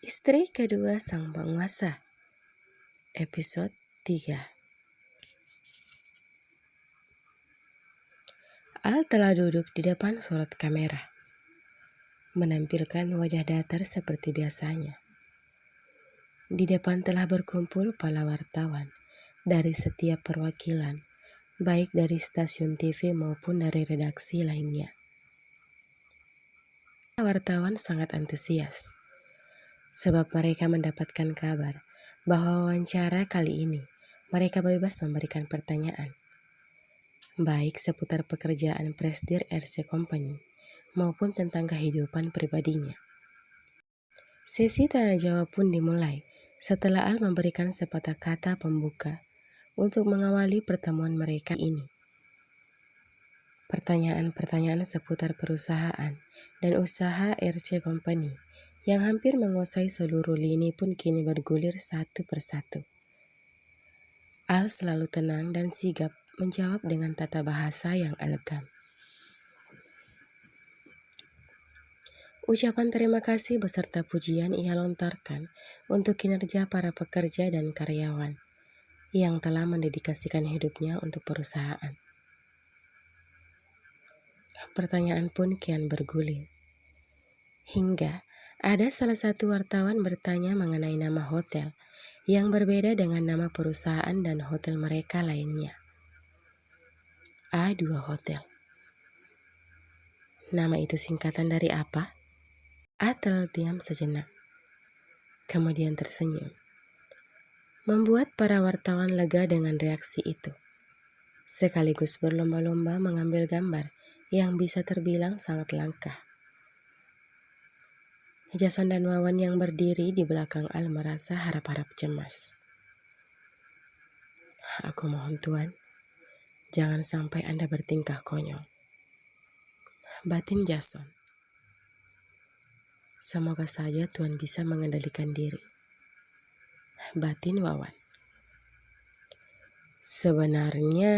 Istri kedua sang penguasa, episode 3. Al telah duduk di depan sorot kamera, menampilkan wajah datar seperti biasanya. Di depan telah berkumpul para wartawan dari setiap perwakilan, baik dari stasiun TV maupun dari redaksi lainnya. Wartawan sangat antusias, sebab mereka mendapatkan kabar bahwa wawancara kali ini mereka bebas memberikan pertanyaan, baik seputar pekerjaan Presidir RC Company maupun tentang kehidupan pribadinya. Sesi tanya jawab pun dimulai setelah Al memberikan sepatah kata pembuka untuk mengawali pertemuan mereka ini. Pertanyaan-pertanyaan seputar perusahaan dan usaha RC Company yang hampir menguasai seluruh lini pun kini bergulir satu persatu. Al selalu tenang dan sigap menjawab dengan tata bahasa yang elegan. Ucapan terima kasih beserta pujian ia lontarkan untuk kinerja para pekerja dan karyawan yang telah mendedikasikan hidupnya untuk perusahaan. Pertanyaan pun kian bergulir. Hingga ada salah satu wartawan bertanya mengenai nama hotel yang berbeda dengan nama perusahaan dan hotel mereka lainnya. A2 Hotel. Nama itu singkatan dari apa? A terdiam sejenak, kemudian tersenyum, membuat para wartawan lega dengan reaksi itu, sekaligus berlomba-lomba mengambil gambar yang bisa terbilang sangat langka. Jason dan Wawan yang berdiri di belakang Al merasa harap-harap cemas. Aku mohon Tuan, jangan sampai Anda bertingkah konyol, batin Jason. Semoga saja Tuan bisa mengendalikan diri, batin Wawan. Sebenarnya,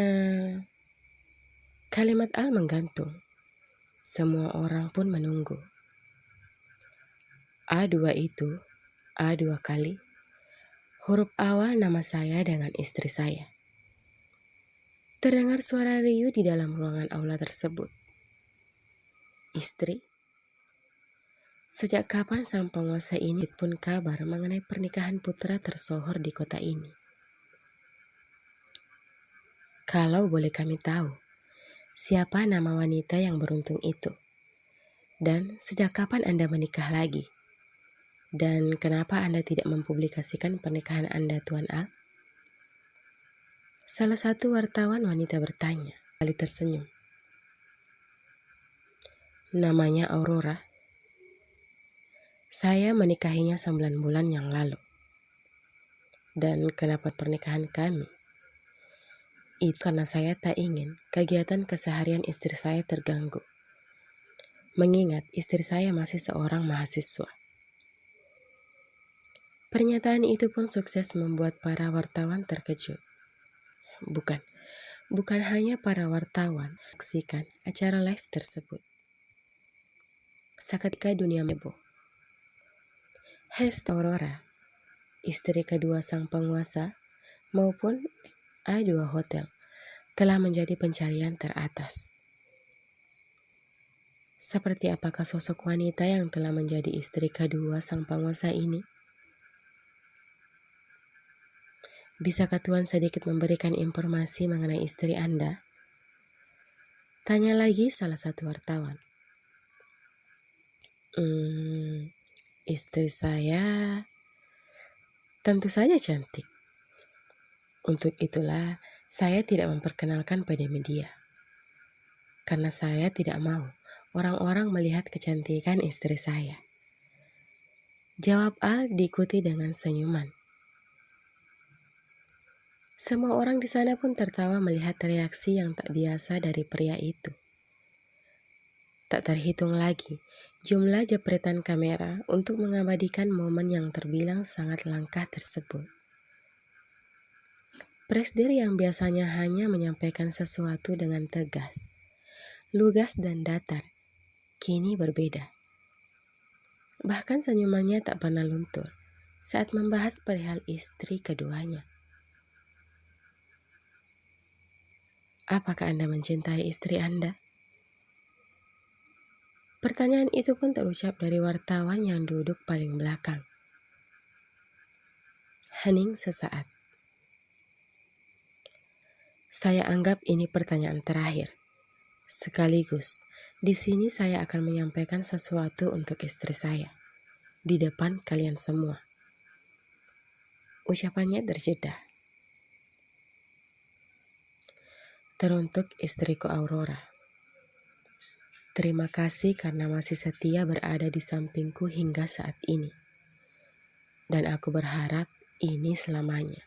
kalimat Al menggantung. Semua orang pun menunggu. A2 itu, A2 kali, huruf awal nama saya dengan istri saya. Terdengar suara riuh di dalam ruangan aula tersebut. Istri? Sejak kapan sang penguasa ini pun kabar mengenai pernikahan putra tersohor di kota ini? Kalau boleh kami tahu, siapa nama wanita yang beruntung itu? Dan sejak kapan Anda menikah lagi? Dan kenapa Anda tidak mempublikasikan pernikahan Anda, Tuan Al? Salah satu wartawan wanita bertanya, kali tersenyum. Namanya Aurora. Saya menikahinya 9 bulan yang lalu. Dan kenapa pernikahan kami? Itu karena saya tak ingin kegiatan keseharian istri saya terganggu. Mengingat istri saya masih seorang mahasiswa. Pernyataan itu pun sukses membuat para wartawan terkejut. Bukan hanya para wartawan menyaksikan acara live tersebut. Seketika dunia heboh. Aurora, istri kedua sang penguasa, maupun A2 Hotel telah menjadi pencarian teratas. Seperti apakah sosok wanita yang telah menjadi istri kedua sang penguasa ini? Bisakah Tuan sedikit memberikan informasi mengenai istri Anda? Tanya lagi salah satu wartawan. Istri saya tentu saja cantik. Untuk itulah saya tidak memperkenalkan pada media. Karena saya tidak mau orang-orang melihat kecantikan istri saya. Jawab Al diikuti dengan senyuman. Semua orang di sana pun tertawa melihat reaksi yang tak biasa dari pria itu. Tak terhitung lagi jumlah jepretan kamera untuk mengabadikan momen yang terbilang sangat langka tersebut. Presidir yang biasanya hanya menyampaikan sesuatu dengan tegas, lugas dan datar, kini berbeda. Bahkan senyumannya tak pernah luntur saat membahas perihal istri keduanya. Apakah Anda mencintai istri Anda? Pertanyaan itu pun terucap dari wartawan yang duduk paling belakang. Hening sesaat. Saya anggap ini pertanyaan terakhir. Sekaligus, di sini saya akan menyampaikan sesuatu untuk istri saya, di depan kalian semua. Ucapannya terjeda. Teruntuk istriku Aurora. Terima kasih karena masih setia berada di sampingku hingga saat ini. Dan aku berharap ini selamanya.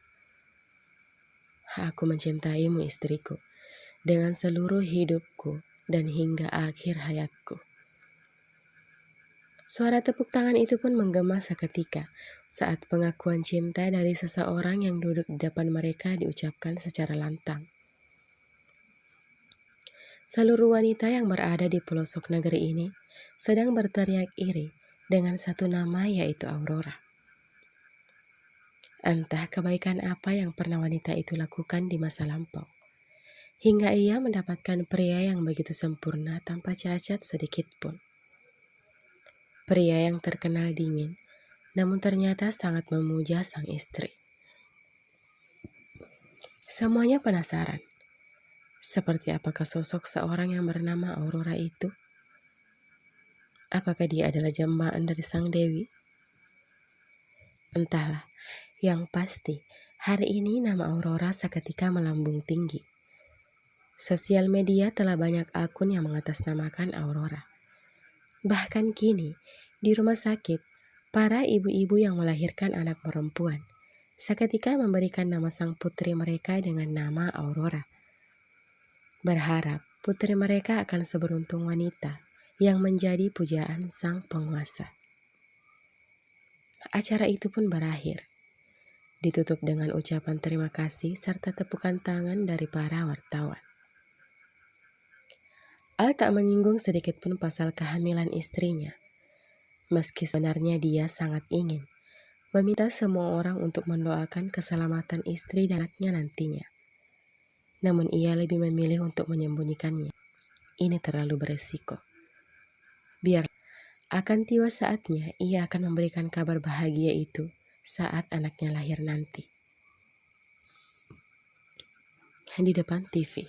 Aku mencintaimu istriku, dengan seluruh hidupku dan hingga akhir hayatku. Suara tepuk tangan itu pun menggema seketika saat pengakuan cinta dari seseorang yang duduk di depan mereka diucapkan secara lantang. Seluruh wanita yang berada di pelosok negeri ini sedang berteriak iri dengan satu nama, yaitu Aurora. Entah kebaikan apa yang pernah wanita itu lakukan di masa lampau, hingga ia mendapatkan pria yang begitu sempurna tanpa cacat sedikit pun. Pria yang terkenal dingin, namun ternyata sangat memuja sang istri. Semuanya penasaran, seperti apakah sosok seorang yang bernama Aurora itu? Apakah dia adalah jambaan dari sang dewi? Entahlah, yang pasti hari ini nama Aurora seketika melambung tinggi. Sosial media telah banyak akun yang mengatasnamakan Aurora. Bahkan kini, di rumah sakit, para ibu-ibu yang melahirkan anak perempuan seketika memberikan nama sang putri mereka dengan nama Aurora. Berharap putri mereka akan seberuntung wanita yang menjadi pujaan sang penguasa. Acara itu pun berakhir, ditutup dengan ucapan terima kasih serta tepukan tangan dari para wartawan. Al tak menyinggung sedikit pun pasal kehamilan istrinya, meski sebenarnya dia sangat ingin meminta semua orang untuk mendoakan keselamatan istri dan anaknya nantinya. Namun ia lebih memilih untuk menyembunyikannya. Ini terlalu beresiko. Biar akan tiba saatnya ia akan memberikan kabar bahagia itu saat anaknya lahir nanti. Di depan TV,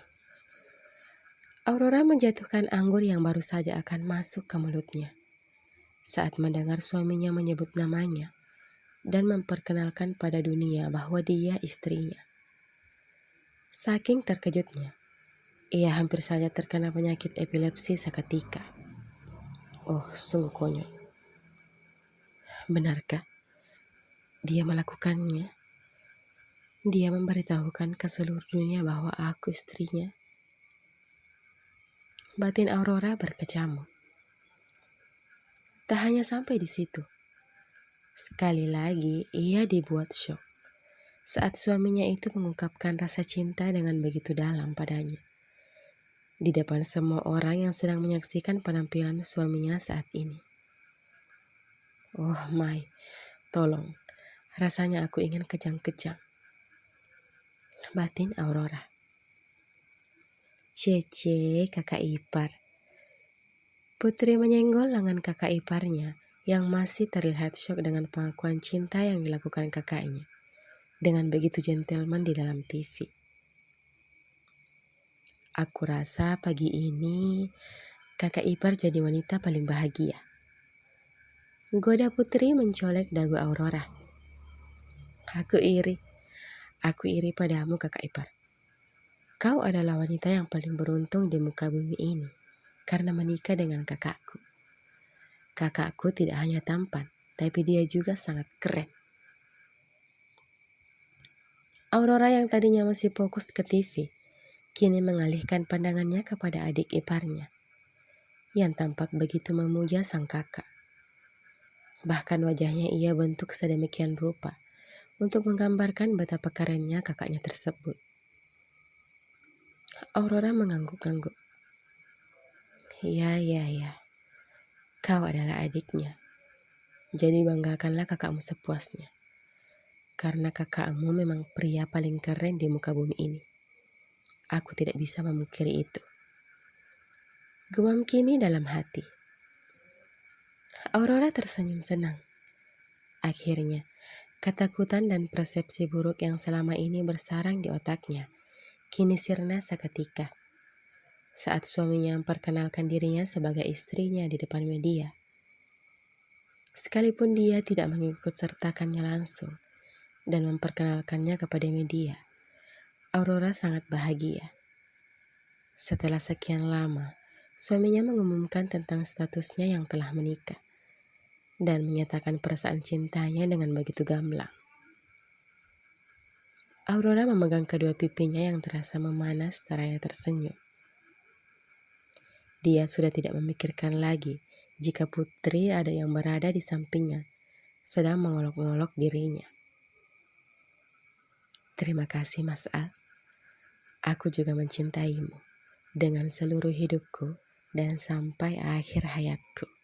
Aurora menjatuhkan anggur yang baru saja akan masuk ke mulutnya saat mendengar suaminya menyebut namanya dan memperkenalkan pada dunia bahwa dia istrinya. Saking terkejutnya, ia hampir saja terkena penyakit epilepsi seketika. Oh, sungguh konyol. Benarkah dia melakukannya? Dia memberitahukan ke seluruh dunia bahwa aku istrinya. Batin Aurora berkecamuk. Tak hanya sampai di situ. Sekali lagi ia dibuat syok saat suaminya itu mengungkapkan rasa cinta dengan begitu dalam padanya, di depan semua orang yang sedang menyaksikan penampilan suaminya saat ini. Oh my, tolong, rasanya aku ingin kejang-kejang. Batin Aurora. Cece, kakak ipar. Putri menyenggol lengan kakak iparnya yang masih terlihat syok dengan pengakuan cinta yang dilakukan kakaknya dengan begitu gentleman di dalam TV. Aku rasa pagi ini kakak ipar jadi wanita paling bahagia. Goda Putri mencolek dagu Aurora. Aku iri padamu kakak ipar. Kau adalah wanita yang paling beruntung di muka bumi ini karena menikah dengan kakakku. Kakakku tidak hanya tampan, tapi dia juga sangat keren. Aurora yang tadinya masih fokus ke TV, kini mengalihkan pandangannya kepada adik iparnya, yang tampak begitu memuja sang kakak. Bahkan wajahnya ia bentuk sedemikian rupa untuk menggambarkan betapa kerennya kakaknya tersebut. Aurora mengangguk-angguk. Ya, kau adalah adiknya. Jadi banggakanlah kakakmu sepuasnya. Karena kakakmu memang pria paling keren di muka bumi ini. Aku tidak bisa memungkiri itu. Gumam Kimi dalam hati. Aurora tersenyum senang. Akhirnya, ketakutan dan persepsi buruk yang selama ini bersarang di otaknya kini sirna seketika saat suaminya memperkenalkan dirinya sebagai istrinya di depan media. Sekalipun dia tidak mengikut sertakannya langsung dan memperkenalkannya kepada media, Aurora sangat bahagia. Setelah sekian lama, suaminya mengumumkan tentang statusnya yang telah menikah dan menyatakan perasaan cintanya dengan begitu gamblang. Aurora memegang kedua pipinya yang terasa memanas seraya tersenyum. Dia sudah tidak memikirkan lagi jika putri ada yang berada di sampingnya, sedang mengolok-olok dirinya. Terima kasih Mas Al. Aku juga mencintaimu dengan seluruh hidupku dan sampai akhir hayatku.